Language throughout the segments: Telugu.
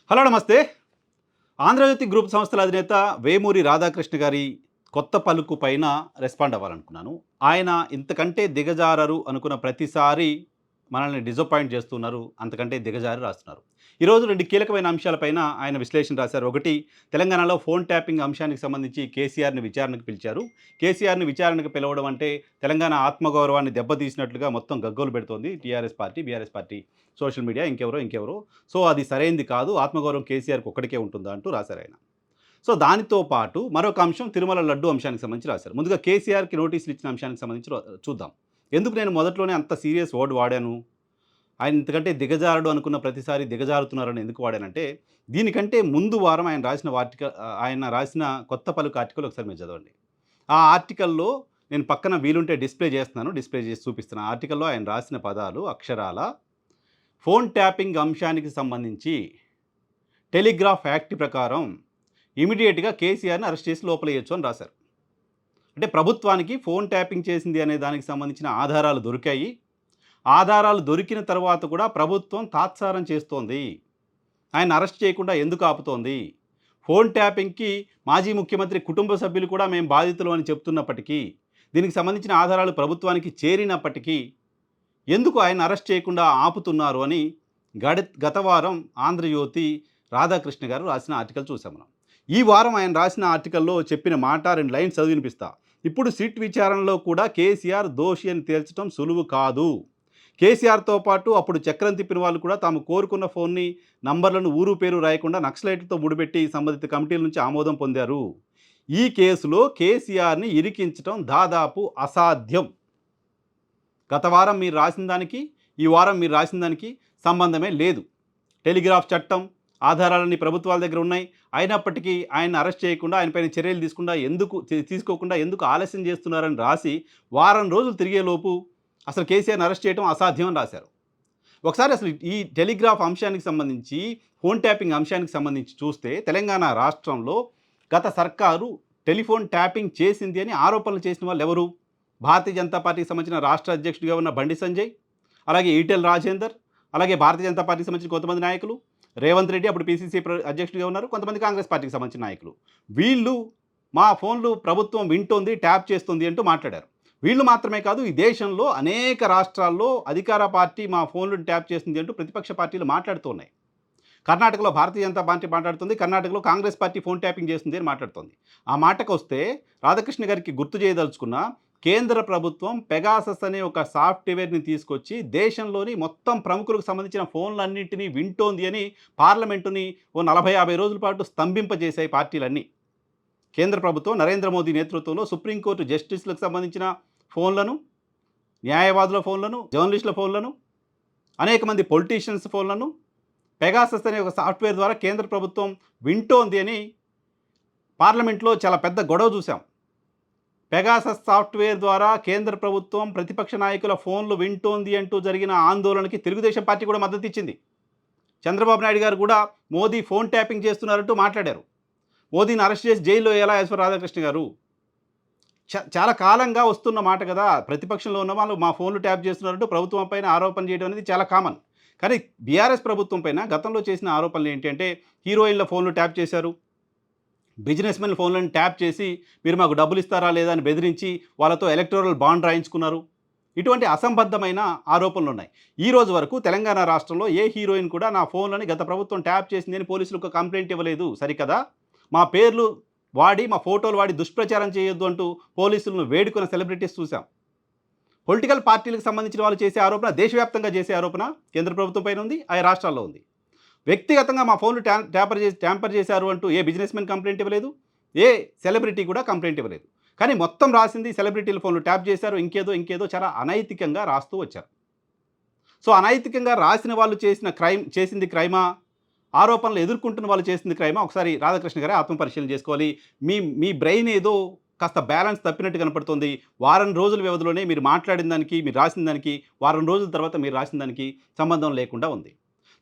హలో నమస్తే. ఆంధ్రజ్యోతి గ్రూప్ సంస్థల అధినేత వేమూరి రాధాకృష్ణ గారి కొత్త పలుకు పైన రెస్పాండ్ అవ్వాలనుకున్నాను. ఆయన ఇంతకంటే దిగజారరు అనుకున్న ప్రతిసారి మనల్ని డిసప్పాయింట్ చేస్తున్నారు. అంతకంటే దిగజారి రాస్తున్నారు. ఈరోజు 2 కీలకమైన అంశాలపైన ఆయన విశ్లేషణ రాశారు. ఒకటి, తెలంగాణలో ఫోన్ ట్యాపింగ్ అంశానికి సంబంధించి కేసీఆర్‌ని విచారణకు పిలిచారు. కేసీఆర్‌ని విచారణకు పిలవడం అంటే తెలంగాణ ఆత్మగౌరవాన్ని దెబ్బతీసినట్లుగా మొత్తం గగ్గోలు పెడుతోంది TRS party, BRS party, social media ఇంకెవరో. సో, అది సరైంది కాదు. ఆత్మగౌరవం కేసీఆర్‌కి ఒక్కడికే ఉంటుందా అంటూ రాశారాయన. సో, దానితో పాటు మరొక అంశం తిరుమల లడ్డు అంశానికి సంబంధించి రాశారు. ముందుగా కేసీఆర్‌కి నోటీసులు ఇచ్చిన అంశానికి సంబంధించి చూద్దాం. ఎందుకు నేను మొదట్లోనే అంత సీరియస్ వర్డ్ వాడాను? ఆయన ఇంతకంటే దిగజారడు అనుకున్న ప్రతిసారి దిగజారుతున్నారని ఎందుకు వాడానంటే, దీనికంటే ముందు వారం ఆయన రాసిన కొత్త పలుకు ఆర్టికల్ ఒకసారి మీరు చదవండి. ఆ ఆర్టికల్‌లో నేను పక్కన వీలుంటే డిస్‌ప్లే చేస్తున్నాను. డిస్‌ప్లే చేసి చూపిస్తున్నా. ఆ ఆర్టికల్‌లో ఆయన రాసిన పదాలు అక్షరాల ఫోన్ ట్యాపింగ్ అంశానికి సంబంధించి టెలిగ్రాఫ్ యాక్ట్ ప్రకారం ఇమ్మీడియేట్‌గా కేసీఆర్‌ని అరెస్ట్ చేసి లోపలేయొచ్చు అని రాశారు. అంటే ప్రభుత్వానికి ఫోన్ ట్యాపింగ్ చేసింది అనే దానికి సంబంధించిన ఆధారాలు దొరికాయి. ఆధారాలు దొరికిన తర్వాత కూడా ప్రభుత్వం తాత్సారం చేస్తోంది. ఆయన్ని అరెస్ట్ చేయకుండా ఎందుకు ఆపుతోంది? ఫోన్ ట్యాపింగ్‌కి మాజీ ముఖ్యమంత్రి కుటుంబ సభ్యులు కూడా మేము బాధితులం అని చెప్తున్నప్పటికీ, దీనికి సంబంధించిన ఆధారాలు ప్రభుత్వానికి చేరినప్పటికీ, ఎందుకు ఆయన్ని అరెస్ట్ చేయకుండా ఆపుతున్నారు అని గత వారం ఆంధ్రజ్యోతి రాధాకృష్ణ గారు రాసిన ఆర్టికల్ చూసాం మనం. ఈ వారం ఆయన రాసిన ఆర్టికల్‌లో చెప్పిన మాట 2 లైన్స్ చదివి వినిపిస్తా. ఇప్పుడు సిట్ విచారణలో కూడా కేసీఆర్ దోషి అని తేల్చడం సులువు కాదు. కేసీఆర్‌తో పాటు అప్పుడు చక్రం తిప్పిన వాళ్ళు కూడా తాము కోరుకున్న ఫోన్ని నంబర్లను ఊరు పేరు రాయకుండా నక్సలైట్లతో ముడిపెట్టి సంబంధిత కమిటీల నుంచి ఆమోదం పొందారు. ఈ కేసులో కేసీఆర్‌ని ఇరికించడం దాదాపు అసాధ్యం. గత వారం మీరు రాసిన దానికి, ఈ వారం మీరు రాసిన దానికి సంబంధమే లేదు. టెలిగ్రాఫ్ చట్టం ఆధారాలన్నీ ప్రభుత్వాల దగ్గర ఉన్నాయి. అయినప్పటికీ ఆయన్ని అరెస్ట్ చేయకుండా, ఆయనపైన చర్యలు తీసుకోకుండా ఎందుకు ఆలస్యం చేస్తున్నారని రాసి వారం రోజులు తిరిగేలోపు అసలు కేసీఆర్‌ని అరెస్ట్ చేయడం అసాధ్యం అని రాశారు. ఒకసారి అసలు ఈ టెలిగ్రాఫ్ అంశానికి సంబంధించి, ఫోన్ ట్యాపింగ్ అంశానికి సంబంధించి చూస్తే తెలంగాణ రాష్ట్రంలో గత సర్కారు టెలిఫోన్ ట్యాపింగ్ చేసింది అని ఆరోపణలు చేసిన వాళ్ళు ఎవరు? భారతీయ జనతా పార్టీకి సంబంధించిన రాష్ట్ర అధ్యక్షుడిగా ఉన్న బండి సంజయ్, అలాగే ఈటెల రాజేందర్, అలాగే భారతీయ జనతా పార్టీకి సంబంధించిన కొంతమంది నాయకులు, రేవంత్ రెడ్డి అప్పుడు పీసీసీ అధ్యక్షుడిగా ఉన్నారు, కొంతమంది కాంగ్రెస్ పార్టీకి సంబంధించిన నాయకులు. వీళ్ళు మా ఫోన్లు ప్రభుత్వం వింటోంది, ట్యాప్ చేస్తుంది అంటూ మాట్లాడారు. వీళ్ళు మాత్రమే కాదు, ఈ దేశంలో అనేక రాష్ట్రాల్లో అధికార పార్టీ మా ఫోన్లను ట్యాప్ చేస్తుంది అంటూ ప్రతిపక్ష పార్టీలు మాట్లాడుతూ ఉన్నాయి. కర్ణాటకలో భారతీయ జనతా పార్టీ మాట్లాడుతుంది, కర్ణాటకలో కాంగ్రెస్ పార్టీ ఫోన్ ట్యాపింగ్ చేస్తుంది అని మాట్లాడుతుంది. ఆ మాటకు వస్తే రాధాకృష్ణ గారికి గుర్తు చేయదలుచుకున్న, కేంద్ర ప్రభుత్వం పెగాసస్ అనే ఒక సాఫ్ట్వేర్ని తీసుకొచ్చి దేశంలోని మొత్తం ప్రముఖులకు సంబంధించిన ఫోన్లన్నింటినీ వింటోంది అని పార్లమెంటుని ఓ 40-50 రోజుల పాటు స్తంభింపజేశాయి పార్టీలన్నీ. కేంద్ర ప్రభుత్వం నరేంద్ర మోదీ నేతృత్వంలో సుప్రీంకోర్టు జస్టిస్లకు సంబంధించిన ఫోన్లను, న్యాయవాదుల ఫోన్లను, జర్నలిస్టుల ఫోన్లను, అనేక మంది పొలిటీషియన్స్ ఫోన్లను పెగాసస్ అనే ఒక సాఫ్ట్వేర్ ద్వారా కేంద్ర ప్రభుత్వం వింటోంది అని పార్లమెంట్లో చాలా పెద్ద గొడవ చూసాం. పెగాసస్ సాఫ్ట్వేర్ ద్వారా కేంద్ర ప్రభుత్వం ప్రతిపక్ష నాయకుల ఫోన్లు వింటోంది అంటూ జరిగిన ఆందోళనకి తెలుగుదేశం పార్టీ కూడా మద్దతు ఇచ్చింది. చంద్రబాబు నాయుడు గారు కూడా మోదీ ఫోన్ ట్యాపింగ్ చేస్తున్నారంటూ మాట్లాడారు. మోదీని అరెస్ట్ చేసి జైల్లో ఎలా ఈశ్వర్ రాధాకృష్ణ గారు? చాలా కాలంగా వస్తున్న మాట కదా. ప్రతిపక్షంలో ఉన్న వాళ్ళు మా ఫోన్లు ట్యాప్ చేస్తున్నారంటూ ప్రభుత్వం పైన ఆరోపణ చేయడం అనేది చాలా కామన్. కానీ బీఆర్ఎస్ ప్రభుత్వం పైన గతంలో చేసిన ఆరోపణలు ఏంటి అంటే, హీరోయిన్ల ఫోన్లు ట్యాప్ చేశారు, బిజినెస్ మెన్ ఫోన్లను ట్యాప్ చేసి మీరు మాకు డబ్బులు ఇస్తారా లేదా అని బెదిరించి వాళ్ళతో ఎలక్టోరల్ బాండ్ రాయించుకున్నారు. ఇటువంటి అసంబద్ధమైన ఆరోపణలు ఉన్నాయి. ఈ రోజు వరకు తెలంగాణ రాష్ట్రంలో ఏ హీరోయిన్ కూడా నా ఫోన్లని గత ప్రభుత్వం ట్యాప్ చేసింది అని పోలీసులకు కంప్లైంట్ ఇవ్వలేదు. సరికదా? మా పేర్లు వాడి, మా ఫోటోలు వాడి దుష్ప్రచారం చేయొద్దు అంటూ పోలీసులను వేడుకున్న సెలబ్రిటీస్ చూసాం. పొలిటికల్ పార్టీలకు సంబంధించిన వాళ్ళు చేసే ఆరోపణ, దేశవ్యాప్తంగా చేసే ఆరోపణ కేంద్ర ప్రభుత్వం పైన ఉంది, ఆయా రాష్ట్రాల్లో ఉంది. వ్యక్తిగతంగా మా ఫోన్లు ట్యాంపర్ చేశారు అంటూ ఏ బిజినెస్ మెన్ కంప్లైంట్ ఇవ్వలేదు, ఏ సెలబ్రిటీ కూడా కంప్లైంట్ ఇవ్వలేదు. కానీ మొత్తం రాసింది సెలబ్రిటీల ఫోన్లు ట్యాప్ చేశారు, ఇంకేదో చాలా అనైతికంగా రాస్తూ వచ్చారు. సో, అనైతికంగా రాసిన వాళ్ళు చేసింది క్రైమా, ఆరోపణలు ఎదుర్కొంటున్న వాళ్ళు చేసింది క్రైమా? ఒకసారి రాధాకృష్ణ గారే ఆత్మపరిశీలన చేసుకోవాలి. మీ బ్రెయిన్ ఏదో కాస్త బ్యాలెన్స్ తప్పినట్టు కనపడుతుంది. వారం రోజుల వ్యవధిలోనే మీరు మాట్లాడిన దానికి, మీరు రాసిన దానికి, వారం రోజుల తర్వాత మీరు రాసిన దానికి సంబంధం లేకుండా ఉంది.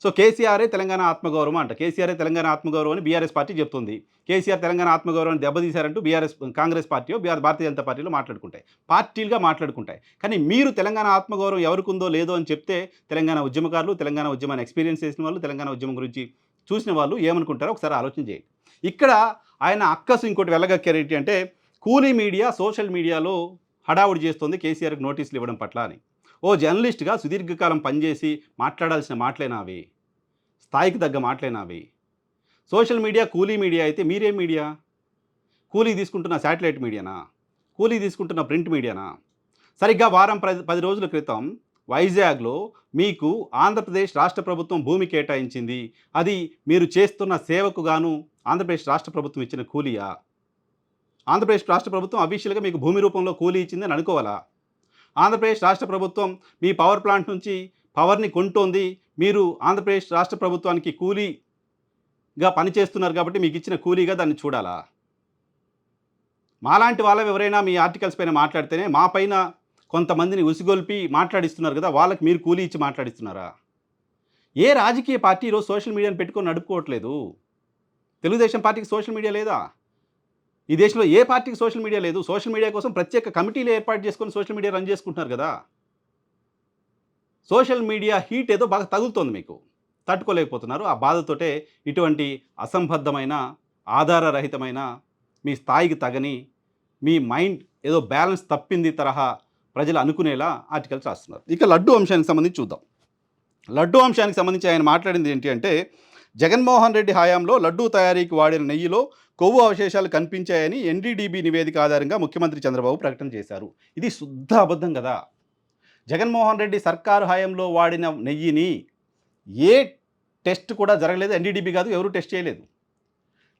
సో, కేసీఆరే తెలంగాణ ఆత్మగౌరవం అంట. కేసీఆరే తెలంగాణ ఆత్మగౌరవం అని బీఆర్ఎస్ పార్టీ చెప్తుంది. కేసీఆర్ తెలంగాణ ఆత్మగౌరవాన్ని దెబ్బతీశారంటూ కాంగ్రెస్ పార్టీయో, భారతీయ జనతా పార్టీలో మాట్లాడుకుంటాయి. పార్టీలుగా మాట్లాడుకుంటాయి. కానీ మీరు తెలంగాణ ఆత్మగౌరవం ఎవరికుందో లేదో అని చెప్తే తెలంగాణ ఉద్యమకారులు, తెలంగాణ ఉద్యమాన్ని ఎక్స్పీరియన్స్ చేసిన వాళ్ళు, తెలంగాణ ఉద్యమం గురించి చూసిన వాళ్ళు ఏమనుకుంటారో ఒకసారి ఆలోచన చేయండి. ఇక్కడ ఆయన అక్కసు ఇంకోటి వెళ్ళగక్కారు ఏంటి అంటే, కూలీ మీడియా సోషల్ మీడియాలో హడావుడి చేస్తుంది కేసీఆర్‌కి నోటీసులు ఇవ్వడం పట్ల అని. ఓ జర్నలిస్ట్‌గా సుదీర్ఘకాలం పనిచేసి మాట్లాడాల్సిన మాటలేనా అవి? స్థాయికి తగ్గ మాటలేనా అవి? సోషల్ మీడియా కూలీ మీడియా అయితే మీరేం మీడియా? కూలీ తీసుకుంటున్న శాటిలైట్ మీడియానా? కూలీ తీసుకుంటున్న ప్రింట్ మీడియానా? సరిగ్గా వారం 10 రోజుల క్రితం వైజాగ్‌లో మీకు ఆంధ్రప్రదేశ్ రాష్ట్ర ప్రభుత్వం భూమి కేటాయించింది. అది మీరు చేస్తున్న సేవకు గాను ఆంధ్రప్రదేశ్ రాష్ట్ర ప్రభుత్వం ఇచ్చిన కూలీయా? ఆంధ్రప్రదేశ్ రాష్ట్ర ప్రభుత్వం అఫీషియల్‌గా మీకు భూమి రూపంలో కూలీ ఇచ్చిందని అనుకోవాలా? ఆంధ్రప్రదేశ్ రాష్ట్ర ప్రభుత్వం మీ పవర్ ప్లాంట్ నుంచి పవర్‌ని కొంటోంది. మీరు ఆంధ్రప్రదేశ్ రాష్ట్ర ప్రభుత్వానికి కూలీగా పనిచేస్తున్నారు కాబట్టి మీకిచ్చిన కూలీగా దాన్ని చూడాలా? మాలాంటి వాళ్ళవి ఎవరైనా మీ ఆర్టికల్స్ పైన మాట్లాడితేనే మా పైన కొంతమందిని ఉసిగొల్పి మాట్లాడిస్తున్నారు కదా! వాళ్ళకి మీరు కూలీ ఇచ్చి మాట్లాడిస్తున్నారా? ఏ రాజకీయ పార్టీ ఈరోజు సోషల్ మీడియాని పెట్టుకొని నడుపుకోవట్లేదు? తెలుగుదేశం పార్టీకి సోషల్ మీడియా లేదా? ఈ దేశంలో ఏ పార్టీకి సోషల్ మీడియా లేదు. సోషల్ మీడియా కోసం ప్రత్యేక కమిటీలు ఏర్పాటు చేసుకొని సోషల్ మీడియా రన్ చేసుకుంటున్నారు కదా! సోషల్ మీడియా హీట్ ఏదో బాగా తగులుతోంది మీకు. తట్టుకోలేకపోతున్నారు. ఆ బాధతోటే ఇటువంటి అసంబద్ధమైన, ఆధారరహితమైన, మీ స్థాయికి తగని, మీ మైండ్ ఏదో బ్యాలెన్స్ తప్పింది తరహా ప్రజలు అనుకునేలా ఆర్టికల్స్ రాస్తున్నారు. ఇక లడ్డూ అంశానికి సంబంధించి చూద్దాం. లడ్డూ అంశానికి సంబంధించి ఆయన మాట్లాడింది ఏంటి అంటే, జగన్మోహన్ రెడ్డి హయాంలో లడ్డూ తయారీకి వాడిన నెయ్యిలో కొవ్వు అవశేషాలు కనిపించాయని ఎన్డీడీబీ నివేదిక ఆధారంగా ముఖ్యమంత్రి చంద్రబాబు ప్రకటన చేశారు. ఇది శుద్ధ అబద్ధం కదా! జగన్మోహన్ రెడ్డి సర్కారు హయాంలో వాడిన నెయ్యిని ఏ టెస్ట్ కూడా జరగలేదు. ఎన్డీడీబీ కాదు, ఎవరు టెస్ట్ చేయలేదు.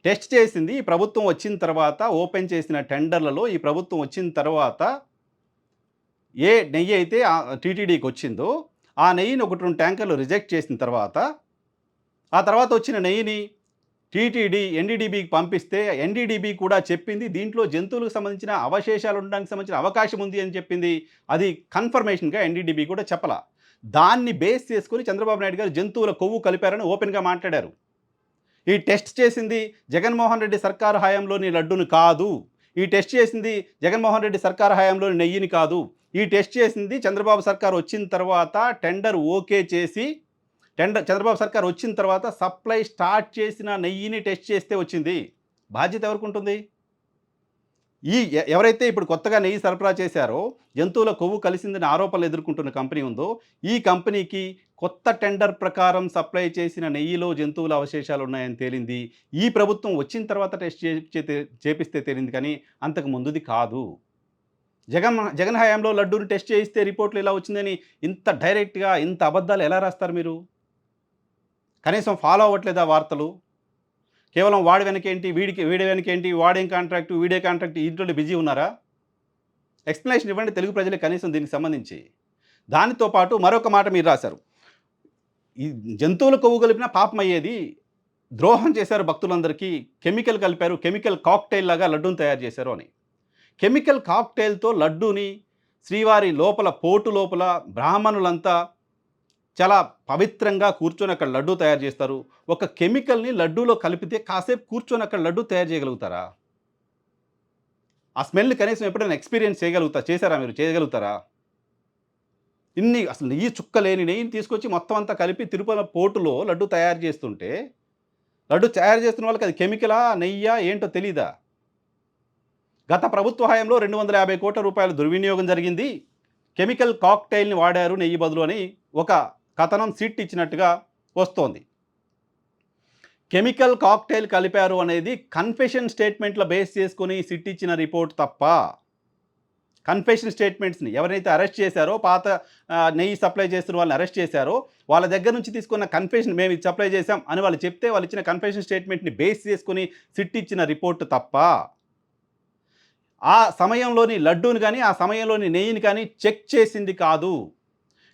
టెస్ట్ చేసింది ఈ ప్రభుత్వం వచ్చిన తర్వాత, ఓపెన్ చేసిన టెండర్లలో ఈ ప్రభుత్వం వచ్చిన తర్వాత ఏ నెయ్యి అయితే టీటీడీకి వచ్చిందో ఆ నెయ్యిని 1, 2 ట్యాంకర్లు రిజెక్ట్ చేసిన తర్వాత, ఆ తర్వాత వచ్చిన నెయ్యిని టీటీడీ ఎన్డీడీబీకి పంపిస్తే ఎన్డీడీబీ కూడా చెప్పింది దీంట్లో జంతువులకు సంబంధించిన అవశేషాలు ఉండడానికి సంబంధించిన అవకాశం ఉంది అని చెప్పింది. అది కన్ఫర్మేషన్‌గా ఎన్డీడీబీ కూడా చెప్పలా. దాన్ని బేస్ చేసుకొని చంద్రబాబు నాయుడు గారు జంతువుల కొవ్వు కలిపారని ఓపెన్‌గా మాట్లాడారు. ఈ టెస్ట్ చేసింది జగన్మోహన్ రెడ్డి సర్కారు హయాంలోని లడ్డూని కాదు. ఈ టెస్ట్ చేసింది జగన్మోహన్ రెడ్డి సర్కారు హయాంలోని నెయ్యిని కాదు. ఈ టెస్ట్ చేసింది చంద్రబాబు సర్కారు వచ్చిన తర్వాత టెండర్ ఓకే చేసి, చంద్రబాబు సర్కారు వచ్చిన తర్వాత సప్లై స్టార్ట్ చేసిన నెయ్యిని టెస్ట్ చేస్తే వచ్చింది. బాధ్యత ఎవరికుంటుంది? ఎవరైతే ఇప్పుడు కొత్తగా నెయ్యి సరఫరా చేశారో, జంతువుల కొవ్వు కలిసిందని ఆరోపణలు ఎదుర్కొంటున్న కంపెనీ ఉందో, ఈ కంపెనీకి కొత్త టెండర్ ప్రకారం సప్లై చేసిన నెయ్యిలో జంతువుల అవశేషాలు ఉన్నాయని తేలింది. ఈ ప్రభుత్వం వచ్చిన తర్వాత టెస్ట్ చేపిస్తే తేలింది కానీ అంతకు ముందుది కాదు. జగన్ హయాంలో లడ్డూని టెస్ట్ చేయిస్తే రిపోర్ట్లు ఇలా వచ్చిందని ఇంత డైరెక్ట్‌గా ఇంత అబద్ధాలు ఎలా రాస్తారు మీరు? కనీసం ఫాలో అవ్వట్లేదా వార్తలు? కేవలం వాడి వెనకేంటి, వీడి వెనకేంటి, వాడేం కాంట్రాక్టు, వీడే కాంట్రాక్టు ఇంట్లో బిజీ ఉన్నారా? ఎక్స్‌ప్లనేషన్ ఇవ్వండి తెలుగు ప్రజలకు కనీసం దీనికి సంబంధించి. దానితో పాటు మరొక మాట మీరు రాశారు. ఈ జంతువుల కొవ్వు కలిపినా పాపమయ్యేది. ద్రోహం చేశారు భక్తులందరికీ. కెమికల్ కలిపారు. కెమికల్ కాక్టెయిల్ లాగా లడ్డూని తయారు చేశారు అని. కెమికల్ కాక్టెయిల్‌తో లడ్డూని శ్రీవారి లోపల పోటు లోపల బ్రాహ్మణులంతా చాలా పవిత్రంగా కూర్చొని అక్కడ లడ్డూ తయారు చేస్తారు. ఒక కెమికల్‌ని లడ్డూలో కలిపితే కాసేపు కూర్చొని అక్కడ లడ్డూ తయారు చేయగలుగుతారా? ఆ స్మెల్‌ని కనీసం ఎప్పుడైనా ఎక్స్‌పీరియన్స్ చేశారా మీరు? చేయగలుగుతారా? ఇన్ని అసలు నెయ్యి చుక్క లేని నెయ్యిని తీసుకొచ్చి మొత్తం అంతా కలిపి తిరుపతి పోటులో లడ్డూ తయారు చేస్తుంటే, లడ్డూ తయారు చేస్తున్న వాళ్ళకి అది కెమికలా? నెయ్యా? ఏంటో తెలీదా? గత ప్రభుత్వ హయాంలో 250 కోట్ల రూపాయల దుర్వినియోగం జరిగింది. కెమికల్ కాక్టెయిల్‌ని వాడారు నెయ్యి బదులు అని ఒక కథనం సిట్ ఇచ్చినట్టుగా వస్తోంది. కెమికల్ కాక్టెయిల్ కలిపారు అనేది కన్ఫెషన్ స్టేట్మెంట్ల బేస్ చేసుకొని సిట్ ఇచ్చిన రిపోర్ట్ తప్ప, కన్ఫెషన్ స్టేట్మెంట్స్‌ని ఎవరైతే అరెస్ట్ చేశారో, పాత నెయ్యి సప్లై చేస్తున్న వాళ్ళని అరెస్ట్ చేశారో, వాళ్ళ దగ్గర నుంచి తీసుకున్న కన్ఫెషన్ మేము ఇది సప్లై చేశాం అని వాళ్ళు చెప్తే వాళ్ళు ఇచ్చిన కన్ఫెషన్ స్టేట్మెంట్‌ని బేస్ చేసుకొని సిట్ ఇచ్చిన రిపోర్ట్ తప్ప, ఆ సమయంలోని లడ్డూని కానీ, ఆ సమయంలోని నెయ్యిని కానీ చెక్ చేసింది కాదు.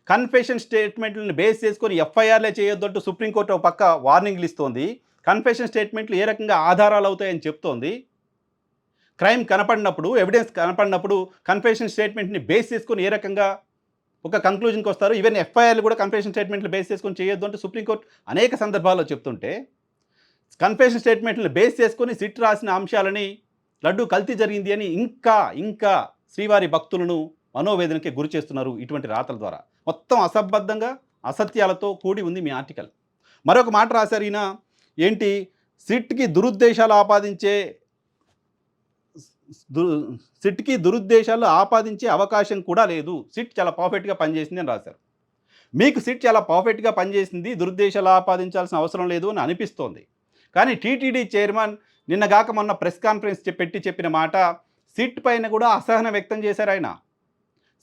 కన్ఫెషన్ స్టేట్మెంట్లను బేస్ చేసుకొని ఎఫ్ఐఆర్లే చేయొద్దంటూ సుప్రీంకోర్టు ఒక పక్క వార్నింగ్లు ఇస్తోంది. కన్ఫెషన్ స్టేట్మెంట్లు ఏ రకంగా ఆధారాలు అవుతాయని చెప్తోంది. క్రైమ్ కనపడినప్పుడు, ఎవిడెన్స్ కనపడినప్పుడు కన్ఫెషన్ స్టేట్మెంట్ని బేస్ చేసుకొని ఏ రకంగా ఒక కంక్లూజన్కి వస్తారు. ఈవెన్ ఎఫ్ఐఆర్లు కూడా కన్ఫెషన్ స్టేట్మెంట్లు బేస్ చేసుకొని చేయొద్దు అంటూ సుప్రీంకోర్టు అనేక సందర్భాల్లో చెప్తుంటే, కన్ఫెషన్ స్టేట్మెంట్లను బేస్ చేసుకొని సిట్ రాసిన అంశాలని లడ్డూ కల్తీ జరిగింది అని ఇంకా శ్రీవారి భక్తులను మనోవేదనకి గురి చేస్తున్నారు ఇటువంటి రాతల ద్వారా. మొత్తం అసంబద్ధంగా, అసత్యాలతో కూడి ఉంది మీ ఆర్టికల్. మరొక మాట రాశారు ఈయన, ఏంటి సిట్కి దురుద్దేశాలు ఆపాదించే దు సిట్కి దురుద్దేశాలు ఆపాదించే అవకాశం కూడా లేదు. సిట్ చాలా పర్ఫెక్ట్‌గా పనిచేసింది అని రాశారు. మీకు సిట్ చాలా పర్ఫెక్ట్‌గా పనిచేసింది. దురుద్దేశాలు ఆపాదించాల్సిన అవసరం లేదు అని అనిపిస్తోంది. కానీ టీటీడీ చైర్మన్ నిన్నగాక మొన్న ప్రెస్ కాన్ఫరెన్స్ చెప్పిన మాట సిట్ పైన కూడా అసహనం వ్యక్తం చేశారాయన.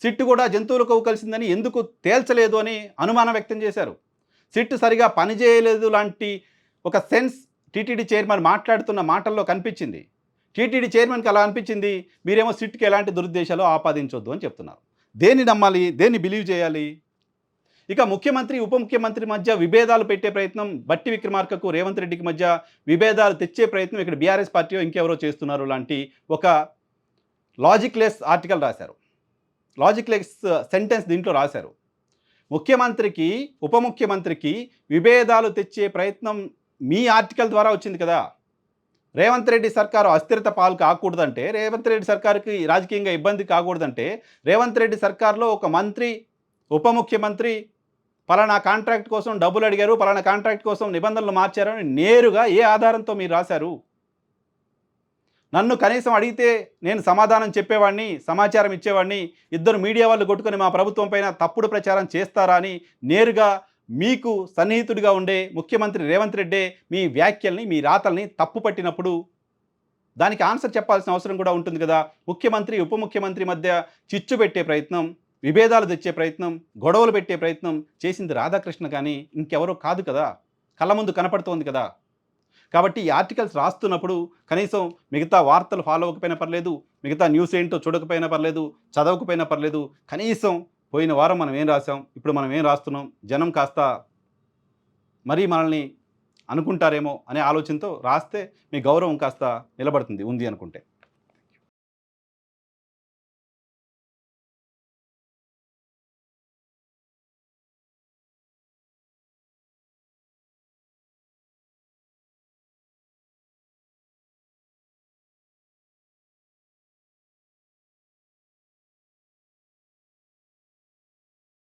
సిట్ కూడా జంతువుల కొవ్వు కలిసిందని ఎందుకు తేల్చలేదు అని అనుమానం వ్యక్తం చేశారు. సిట్ సరిగా పనిచేయలేదు లాంటి ఒక సెన్స్ టీటీడీ చైర్మన్ మాట్లాడుతున్న మాటల్లో కనిపించింది. టీటీడీ చైర్మన్కి అలా అనిపించింది. మీరేమో సిట్కి ఎలాంటి దురుద్దేశాలు ఆపాదించొద్దు అని చెప్తున్నారు. దేన్ని నమ్మాలి? దేన్ని బిలీవ్ చేయాలి? ఇక ముఖ్యమంత్రి, ఉప ముఖ్యమంత్రి మధ్య విభేదాలు పెట్టే ప్రయత్నం, బట్టి విక్రమార్కకు రేవంత్ రెడ్డికి మధ్య విభేదాలు తెచ్చే ప్రయత్నం ఇక్కడ బీఆర్ఎస్ పార్టీయో ఇంకెవరో చేస్తున్నారు లాంటి ఒక లాజిక్లెస్ ఆర్టికల్ రాశారు. లాజిక్లెస్ సెంటెన్స్ దీంట్లో రాశారు. ముఖ్యమంత్రికి, ఉప ముఖ్యమంత్రికి విభేదాలు తెచ్చే ప్రయత్నం మీ ఆర్టికల్ ద్వారా వచ్చింది కదా. రేవంత్ రెడ్డి సర్కారు అస్థిరత పాలు కాకూడదంటే, రేవంత్ రెడ్డి సర్కారుకి రాజకీయంగా ఇబ్బంది కాకూడదంటే, రేవంత్ రెడ్డి సర్కారులో ఒక మంత్రి, ఉప ముఖ్యమంత్రి పలానా కాంట్రాక్ట్ కోసం డబ్బులు అడిగారు, పలానా కాంట్రాక్ట్ కోసం నిబంధనలు మార్చారు అని నేరుగా ఏ ఆధారంతో మీరు రాశారు? నన్ను కనీసం అడిగితే నేను సమాధానం చెప్పేవాడిని, సమాచారం ఇచ్చేవాడిని. ఇద్దరు మీడియా వాళ్ళు కొట్టుకొని మా ప్రభుత్వం పైన తప్పుడు ప్రచారం చేస్తారా అని నేరుగా మీకు సన్నిహితుడిగా ఉండే ముఖ్యమంత్రి రేవంత్ రెడ్డే మీ వ్యాఖ్యల్ని, మీ రాతల్ని తప్పు పట్టినప్పుడు దానికి ఆన్సర్ చెప్పాల్సిన అవసరం కూడా ఉంటుంది కదా. ముఖ్యమంత్రి, ఉప ముఖ్యమంత్రి మధ్య చిచ్చు పెట్టే ప్రయత్నం, విభేదాలు తెచ్చే ప్రయత్నం, గొడవలు పెట్టే ప్రయత్నం చేసింది రాధాకృష్ణ కానీ ఇంకెవరో కాదు కదా. కళ్ళ ముందు కనపడుతోంది కదా. కాబట్టి ఈ ఆర్టికల్స్ రాస్తున్నప్పుడు కనీసం మిగతా వార్తలు ఫాలో అవ్వకపోయినా పర్లేదు, మిగతా న్యూస్ ఏంటో చూడకపోయినా పర్లేదు, చదవకపోయినా పర్లేదు, కనీసం పోయిన వారం మనం ఏం రాసాం, ఇప్పుడు మనం ఏం రాస్తున్నాం, జనం కాస్త మరీ మనల్ని అనుకుంటారేమో అనే ఆలోచనతో రాస్తే మీ గౌరవం కాస్త నిలబడుతుంది ఉంది అనుకుంటే.